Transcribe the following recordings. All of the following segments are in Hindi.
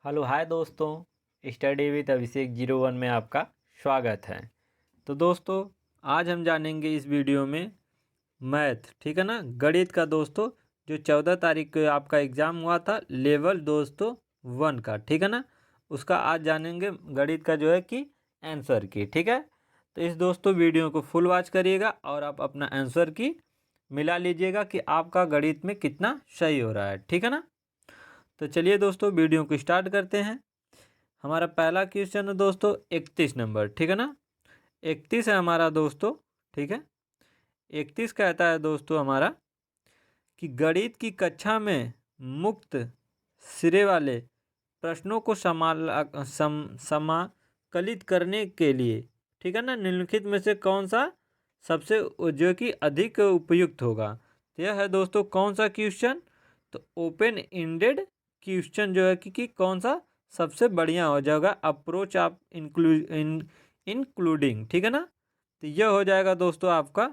हेलो हाय दोस्तों, स्टडी विद अभिषेक 01 में आपका स्वागत है। तो दोस्तों, आज हम जानेंगे इस वीडियो में मैथ, ठीक है ना, गणित का दोस्तों, जो 14 तारीख को आपका एग्ज़ाम हुआ था लेवल दोस्तों 1 का, ठीक है ना, उसका आज जानेंगे गणित का जो है कि आंसर की, ठीक है। तो इस दोस्तों वीडियो को फुल वॉच करिएगा और आप अपना आंसर की मिला लीजिएगा कि आपका गणित में कितना सही हो रहा है, ठीक है ना। तो चलिए दोस्तों, वीडियो को स्टार्ट करते हैं। हमारा पहला क्वेश्चन है दोस्तों 31 नंबर, ठीक है ना। 31 है हमारा दोस्तों, ठीक है। 31 कहता है दोस्तों हमारा कि गणित की कक्षा में मुक्त सिरे वाले प्रश्नों को समाकलित करने के लिए, ठीक है ना, निम्नलिखित में से कौन सा सबसे जो कि अधिक उपयुक्त होगा। तो यह है दोस्तों कौन सा क्वेश्चन, तो ओपन इंडेड क्वेश्चन जो है कि कौन सा सबसे बढ़िया हो जाएगा अप्रोच आप इंक्लूडिंग, ठीक है ना। तो यह हो जाएगा दोस्तों आपका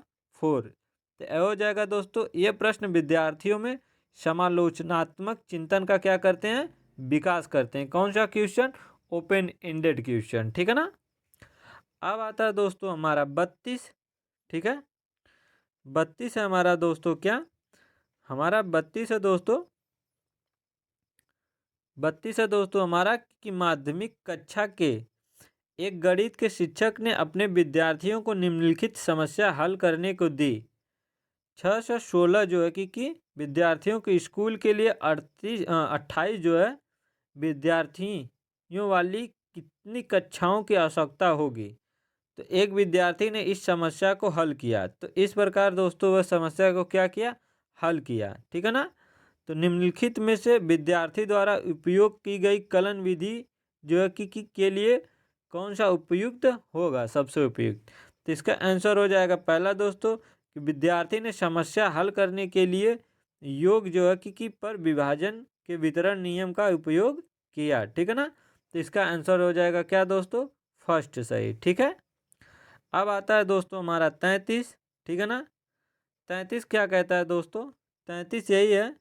4। तो यह हो जाएगा दोस्तों, ये प्रश्न विद्यार्थियों में समालोचनात्मक चिंतन का क्या करते हैं, विकास करते हैं। कौन सा क्वेश्चन, ओपन एंडेड क्वेश्चन, ठीक है ना। अब आता है दोस्तों हमारा 32, ठीक है। 32 है हमारा दोस्तों क्या, हमारा 32 है दोस्तों, 32 है दोस्तों हमारा कि माध्यमिक कक्षा के एक गणित के शिक्षक ने अपने विद्यार्थियों को निम्नलिखित समस्या हल करने को दी। 6 से 16 जो है कि विद्यार्थियों के स्कूल के लिए 28 जो है विद्यार्थियों वाली कितनी कक्षाओं की आवश्यकता होगी। तो एक विद्यार्थी ने इस समस्या को हल किया, तो इस प्रकार दोस्तों वह समस्या को क्या किया, हल किया, ठीक है ना। तो निम्नलिखित में से विद्यार्थी द्वारा उपयोग की गई कलन विधि जो है कि के लिए कौन सा उपयुक्त होगा, सबसे उपयुक्त। तो इसका आंसर हो जाएगा पहला दोस्तों कि विद्यार्थी ने समस्या हल करने के लिए योग जो है कि पर विभाजन के वितरण नियम का उपयोग किया, ठीक है ना। तो इसका आंसर हो जाएगा क्या दोस्तों, फर्स्ट सही, ठीक है। अब आता है दोस्तों हमारा 33, ठीक है ना। 33 क्या कहता है दोस्तों, 33 यही है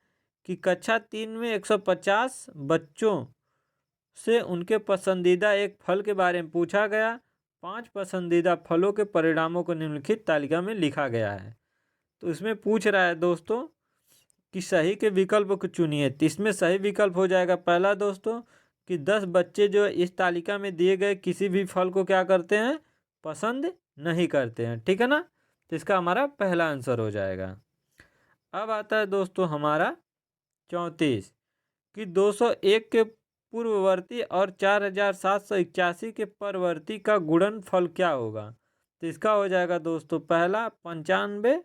कि कक्षा 3 में 150 बच्चों से उनके पसंदीदा एक फल के बारे में पूछा गया। 5 पसंदीदा फलों के परिणामों को निम्नलिखित तालिका में लिखा गया है। तो इसमें पूछ रहा है दोस्तों कि सही के विकल्प को चुनिए। तो इसमें सही विकल्प हो जाएगा पहला दोस्तों कि 10 बच्चे जो इस तालिका में दिए गए किसी भी फल को क्या करते हैं, पसंद नहीं करते हैं, ठीक है ना। तो इसका हमारा पहला आंसर हो जाएगा। अब आता है दोस्तों हमारा 34 कि 201 के पूर्ववर्ती और 4781 के परवर्ती का गुणनफल क्या होगा। तो इसका हो जाएगा दोस्तों पहला 95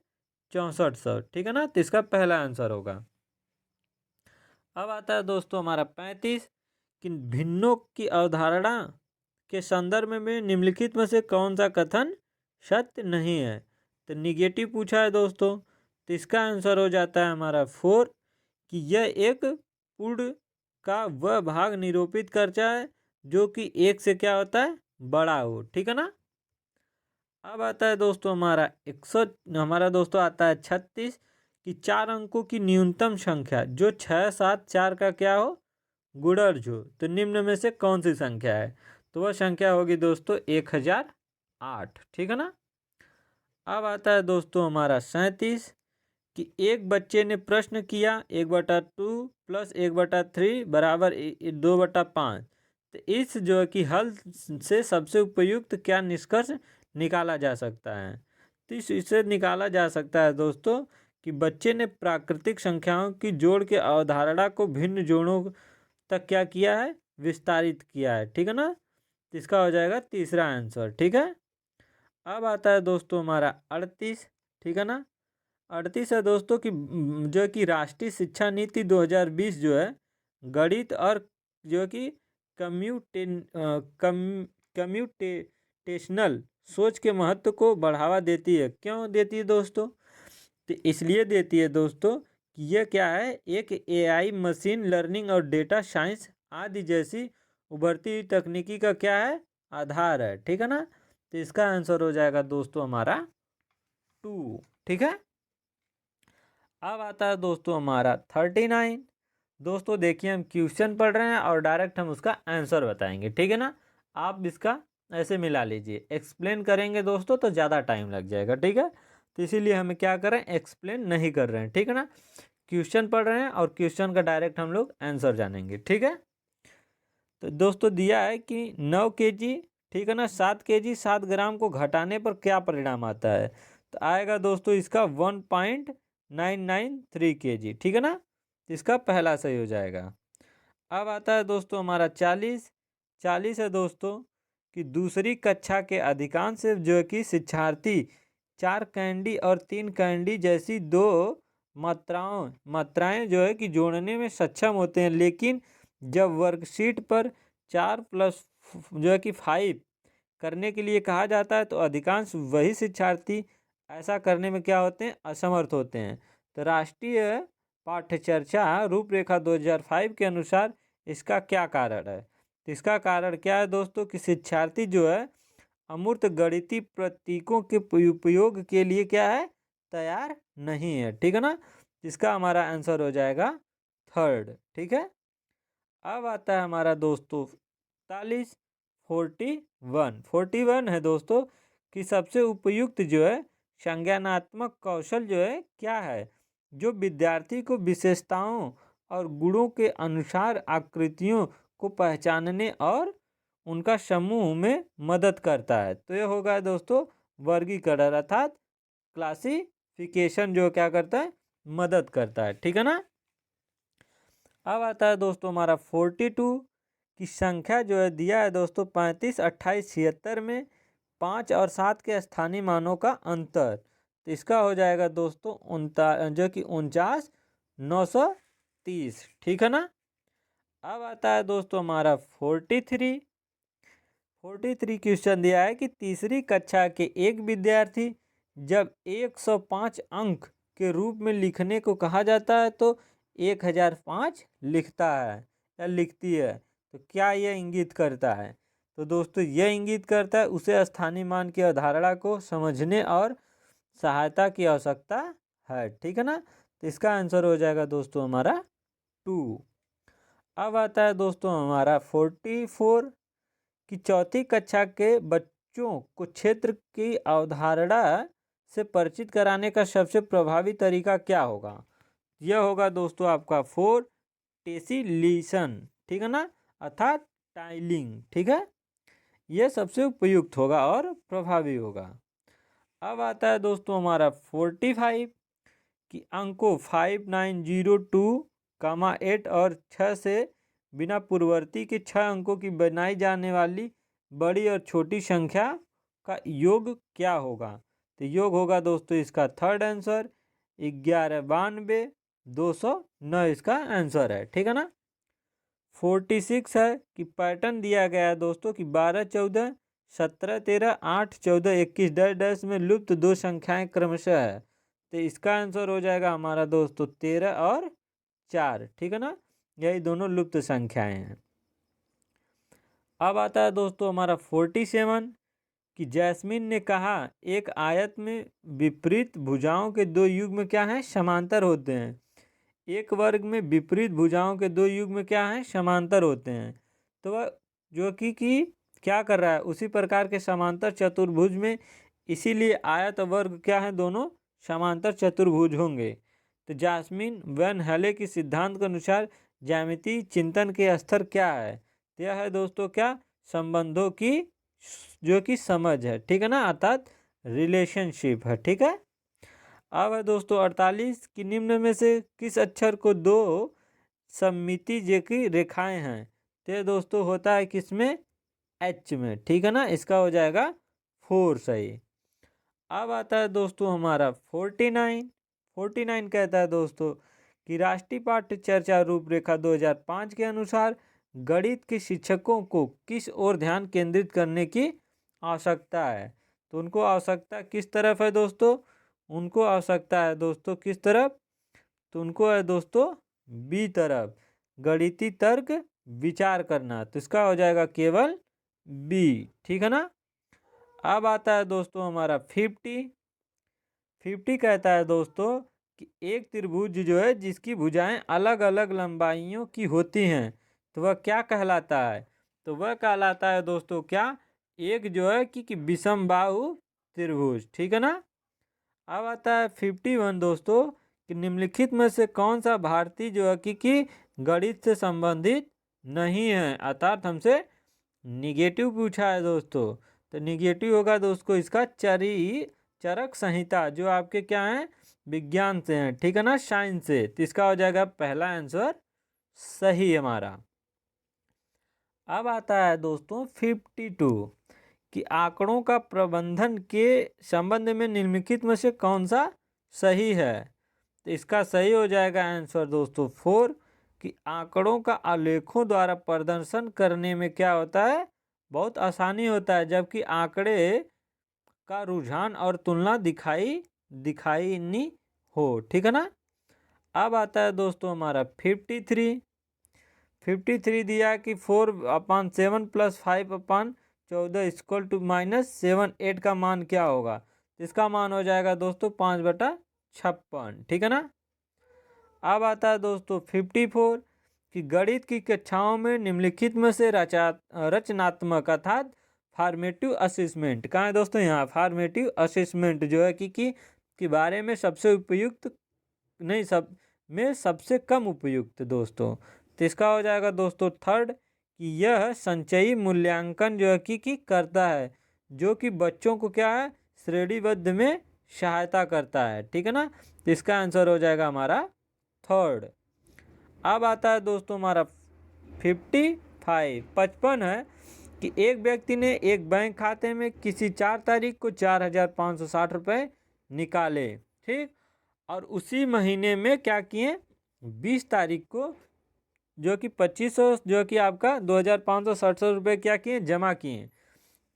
6400, ठीक है ना। तो इसका पहला आंसर होगा। अब आता है दोस्तों हमारा 35 कि भिन्नों की अवधारणा के संदर्भ में निम्नलिखित में से कौन सा कथन सत्य नहीं है। तो निगेटिव पूछा है दोस्तों, तो इसका आंसर हो जाता है हमारा 4 कि यह एक पूर्ण का वह भाग निरूपित करता है जो कि एक से क्या होता है, बड़ा हो, ठीक है ना। अब आता है दोस्तों हमारा 100, हमारा दोस्तों आता है 36 कि 4 अंकों की न्यूनतम संख्या जो 6 7 4 का क्या हो, गुणज हो। तो निम्न में से कौन सी संख्या है, तो वह संख्या होगी दोस्तों 1008, ठीक है ना। अब आता है दोस्तों हमारा 37 कि एक बच्चे ने प्रश्न किया 1/2 प्लस 1/3 बराबर 2/5। तो इस जो है कि हल से सबसे उपयुक्त क्या निष्कर्ष निकाला जा सकता है। तो इससे निकाला जा सकता है दोस्तों कि बच्चे ने प्राकृतिक संख्याओं की जोड़ के अवधारणा को भिन्न जोड़ों तक क्या किया है, विस्तारित किया है, ठीक है ना। तो इसका हो जाएगा तीसरा आंसर, ठीक है। अब आता है दोस्तों हमारा 38, ठीक है ना। 38 है दोस्तों कि जो कि राष्ट्रीय शिक्षा नीति 2020 जो है गणित और जो कि कम्यूटेशनल सोच के महत्व को बढ़ावा देती है। क्यों देती है दोस्तों, तो इसलिए देती है दोस्तों कि यह क्या है, एक एआई, मशीन लर्निंग और डेटा साइंस आदि जैसी उभरती हुई तकनीकी का क्या है, आधार है, ठीक है ना। तो इसका आंसर हो जाएगा दोस्तों हमारा 2, ठीक है। अब आता है दोस्तों हमारा 39 दोस्तों देखिए हम क्वेश्चन पढ़ रहे हैं और डायरेक्ट हम उसका आंसर बताएंगे, ठीक है ना। आप इसका ऐसे मिला लीजिए, एक्सप्लेन करेंगे दोस्तों तो ज़्यादा टाइम लग जाएगा, ठीक है। तो इसीलिए हमें क्या करें, एक्सप्लेन नहीं कर रहे हैं, ठीक है ना। क्वेश्चन पढ़ रहे हैं और क्वेश्चन का डायरेक्ट हम लोग आंसर जानेंगे, ठीक है। तो दोस्तों दिया है कि 9 kg, ठीक है ना, 7 kg 7 ग्राम को घटाने पर क्या परिणाम आता है। तो आएगा दोस्तों इसका 1.993 kg, ठीक है ना। इसका पहला सही हो जाएगा। अब आता है दोस्तों हमारा 40। 40 है दोस्तों कि दूसरी कक्षा के अधिकांश जो है कि शिक्षार्थी 4 कैंडी और 3 कैंडी जैसी दो मात्राएं जो है कि जोड़ने में सक्षम होते हैं, लेकिन जब वर्कशीट पर 4 + जो है कि 5 करने के लिए कहा जाता है तो अधिकांश वही शिक्षार्थी ऐसा करने में क्या होते हैं, असमर्थ होते हैं। तो राष्ट्रीय पाठ्यचर्या रूपरेखा 2005 के अनुसार इसका क्या कारण है। तो इसका कारण क्या है दोस्तों कि शिक्षार्थी जो है अमूर्त गणितीय प्रतीकों के उपयोग के लिए क्या है, तैयार नहीं है, ठीक है ना। इसका हमारा आंसर हो जाएगा थर्ड, ठीक है। अब आता है हमारा दोस्तों 41। 41 है दोस्तों कि सबसे उपयुक्त जो है संज्ञानात्मक कौशल जो है क्या है, जो विद्यार्थी को विशेषताओं और गुणों के अनुसार आकृतियों को पहचानने और उनका समूह में मदद करता है। तो ये होगा दोस्तों वर्गीकरण अर्थात क्लासिफिकेशन, जो क्या करता है, मदद करता है, ठीक है ना। अब आता है दोस्तों हमारा 42 की संख्या जो है दिया है दोस्तों 35, 28, 76 में 5 और 7 के स्थानीय मानों का अंतर। तो इसका हो जाएगा दोस्तों जो कि 49,930, ठीक है ना। अब आता है दोस्तों हमारा 43। 43 क्वेश्चन दिया है कि तीसरी कक्षा के एक विद्यार्थी जब 105 अंक के रूप में लिखने को कहा जाता है तो 1005 लिखता है या लिखती है, तो क्या यह इंगित करता है। तो दोस्तों यह इंगित करता है उसे स्थानीय मान की अवधारणा को समझने और सहायता की आवश्यकता है, ठीक है ना। तो इसका आंसर हो जाएगा दोस्तों हमारा 2। अब आता है दोस्तों हमारा 44 कि चौथी कक्षा के बच्चों को क्षेत्र की अवधारणा से परिचित कराने का सबसे प्रभावी तरीका क्या होगा। यह होगा दोस्तों आपका 4 टेसिलिसन, ठीक है ना, अर्थात टाइलिंग, ठीक है। यह सबसे उपयुक्त होगा और प्रभावी होगा। अब आता है दोस्तों हमारा 45 कि अंकों 5902, 8 और 6 से बिना पूर्ववर्ती के 6 अंकों की बनाई जाने वाली बड़ी और छोटी संख्या का योग क्या होगा। तो योग होगा दोस्तों इसका थर्ड आंसर 1192,209 इसका आंसर है, ठीक है ना। 46 है कि पैटर्न दिया गया है दोस्तों कि 12, 14, 17, 13, 8, 14, 21 डैश डैश में लुप्त दो संख्याएं क्रमशः है। तो इसका आंसर हो जाएगा हमारा दोस्तों 13 और 4, ठीक है ना। यही दोनों लुप्त संख्याएं हैं। अब आता है दोस्तों हमारा 47 कि जैस्मिन ने कहा एक आयत में विपरीत भुजाओं के दो युग्म क्या हैं, समांतर होते हैं। एक वर्ग में विपरीत भुजाओं के दो युग्म क्या हैं, समांतर होते हैं। तो वह जो कि क्या कर रहा है, उसी प्रकार के समांतर चतुर्भुज में, इसीलिए आयत वर्ग क्या है, दोनों समांतर चतुर्भुज होंगे। तो जैस्मिन वैन हेले के सिद्धांत के अनुसार ज्यामितीय चिंतन के स्तर क्या है। तो यह है दोस्तों क्या, संबंधों की जो कि समझ है, ठीक है ना, अर्थात रिलेशनशिप है, ठीक है। अब है दोस्तों 48 कि निम्न में से किस अक्षर को दो सममिति की रेखाएं हैं। तो ये दोस्तों होता है किसमें, एच में, ठीक है ना। इसका हो जाएगा 4 सही। अब आता है दोस्तों हमारा 49। 49 कहता है दोस्तों कि राष्ट्रीय पाठ्यचर्या रूपरेखा 2005 के अनुसार गणित के शिक्षकों को किस ओर ध्यान केंद्रित करने की आवश्यकता है। तो उनको आवश्यकता किस तरफ है दोस्तों, उनको आवश्यकता है दोस्तों किस तरफ, तो उनको है दोस्तों बी तरफ, गणितीय तर्क विचार करना। तो इसका हो जाएगा केवल बी, ठीक है ना। अब आता है दोस्तों हमारा 50 कहता है दोस्तों कि एक त्रिभुज जो है जिसकी भुजाएं अलग अलग लंबाइयों की होती हैं तो वह क्या कहलाता है? तो वह कहलाता है दोस्तों क्या? एक जो है कि विषमबाहु त्रिभुज। ठीक है ना। अब आता है 51 दोस्तों कि निम्नलिखित में से कौन सा भारतीय जो है कि गणित से संबंधित नहीं है, अर्थात हमसे निगेटिव पूछा है दोस्तों। तो निगेटिव होगा दोस्तों इसका चरक संहिता, जो आपके क्या है विज्ञान से हैं, ठीक है ना, साइंस से। तो इसका हो जाएगा पहला आंसर सही हमारा। अब आता है दोस्तों 52 कि आंकड़ों का प्रबंधन के संबंध में निम्नलिखित में से कौन सा सही है? तो इसका सही हो जाएगा आंसर दोस्तों 4 कि आंकड़ों का आलेखों द्वारा प्रदर्शन करने में क्या होता है, बहुत आसानी होता है, जबकि आंकड़े का रुझान और तुलना दिखाई नहीं हो। ठीक है ना। अब आता है दोस्तों हमारा 53 दिया कि 4/7 + 5/14 = -7 8 का मान क्या होगा? इसका मान हो जाएगा दोस्तों 5/56। ठीक है ना। अब आता है दोस्तों 54 कि गणित की कक्षाओं में निम्नलिखित में से रचनात्मक अर्थात फॉर्मेटिव असेसमेंट कहाँ है दोस्तों? यहाँ फॉर्मेटिव असेसमेंट जो है कि बारे में सबसे उपयुक्त नहीं, सब में सबसे कम उपयुक्त दोस्तों। तो इसका हो जाएगा दोस्तों 3 कि यह संचयी मूल्यांकन जो है कि करता है, जो कि बच्चों को क्या है श्रेणीबद्ध में सहायता करता है। ठीक है ना। तो इसका आंसर हो जाएगा हमारा 3। अब आता है दोस्तों हमारा 55 है कि एक व्यक्ति ने एक बैंक खाते में किसी 4 तारीख को 4,560 रुपये निकाले, ठीक, और उसी महीने में क्या किए 20 तारीख को जो कि 2500 जो कि आपका 2,567 रुपये क्या किए जमा किए।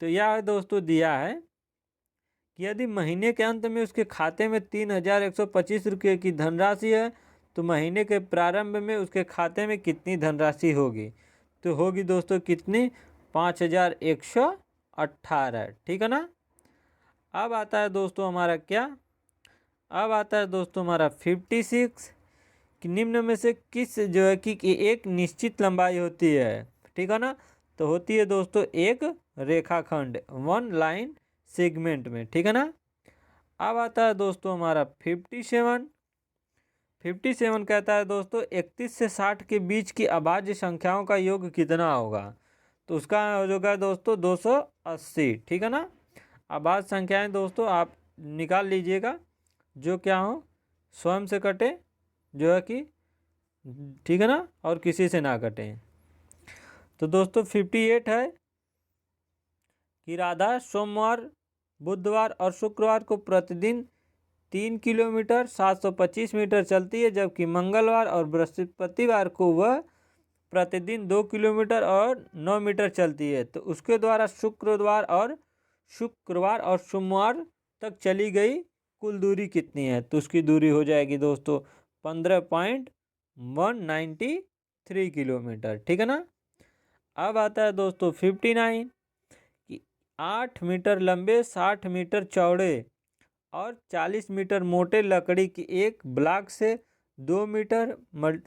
तो यह दोस्तों दिया है कि यदि महीने के अंत में उसके खाते में 3,125 रुपये की धनराशि है तो महीने के प्रारंभ में उसके खाते में कितनी धनराशि होगी? तो होगी दोस्तों कितनी? 5,118। ठीक है ना। अब आता है दोस्तों हमारा क्या? अब आता है दोस्तों हमारा 56 कि निम्न में से किस जो है कि एक निश्चित लंबाई होती है। ठीक है ना। तो होती है दोस्तों एक रेखाखंड, 1 लाइन सेगमेंट में। ठीक है ना। अब आता है दोस्तों हमारा 57 कहता है दोस्तों 31 से 60 के बीच की अभाज्य संख्याओं का योग कितना होगा? तो उसका होगा दोस्तों 280। ठीक है ना। अभाज्य संख्याएं दोस्तों आप निकाल लीजिएगा जो क्या हो स्वयं से कटे जो है कि, ठीक है ना, और किसी से ना कटे। तो दोस्तों 58 है कि राधा सोमवार, बुधवार और शुक्रवार को प्रतिदिन 3 किलोमीटर 725 मीटर चलती है, जबकि मंगलवार और बृहस्पतिवार को वह प्रतिदिन 2 किलोमीटर और 9 मीटर चलती है। तो उसके द्वारा शुक्रवार और सोमवार तक चली गई कुल दूरी कितनी है? तो उसकी दूरी हो जाएगी दोस्तों 15.193 किलोमीटर। ठीक है ना। अब आता है दोस्तों 59 कि 8 मीटर लंबे, 60 मीटर चौड़े और 40 मीटर मोटे लकड़ी की एक ब्लॉक से 2 मीटर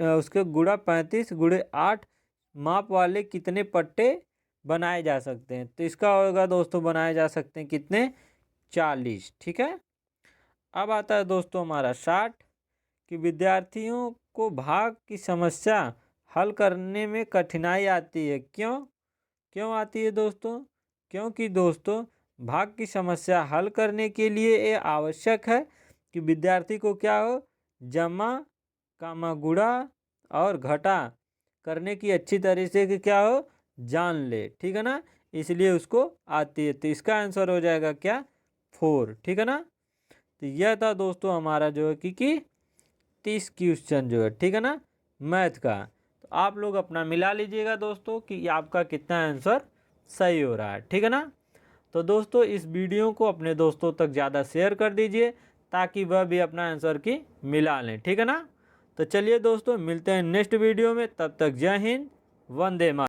उसके गुणा 35 गुणे 8 माप वाले कितने पट्टे बनाए जा सकते हैं? तो इसका होगा दोस्तों बनाए जा सकते हैं कितने? 40। ठीक है। अब आता है दोस्तों हमारा 60 कि विद्यार्थियों को भाग की समस्या हल करने में कठिनाई आती है। क्यों आती है दोस्तों? क्योंकि दोस्तों भाग की समस्या हल करने के लिए ये आवश्यक है कि विद्यार्थी को क्या हो जमा कामा गुणा और घटा करने की अच्छी तरीके से क्या हो जान ले। ठीक है ना। इसलिए उसको आती है। तो इसका आंसर हो जाएगा क्या 4। ठीक है ना। तो यह था दोस्तों हमारा जो है कि 30 क्वेश्चन जो है, ठीक है ना, मैथ का। तो आप लोग अपना मिला लीजिएगा दोस्तों कि आपका कितना आंसर सही हो रहा है। ठीक है ना। तो दोस्तों इस वीडियो को अपने दोस्तों तक ज़्यादा शेयर कर दीजिए ताकि वह भी अपना आंसर की मिला लें। ठीक है ना। तो चलिए दोस्तों मिलते हैं नेक्स्ट वीडियो में, तब तक जय हिंद, वंदे मातरम।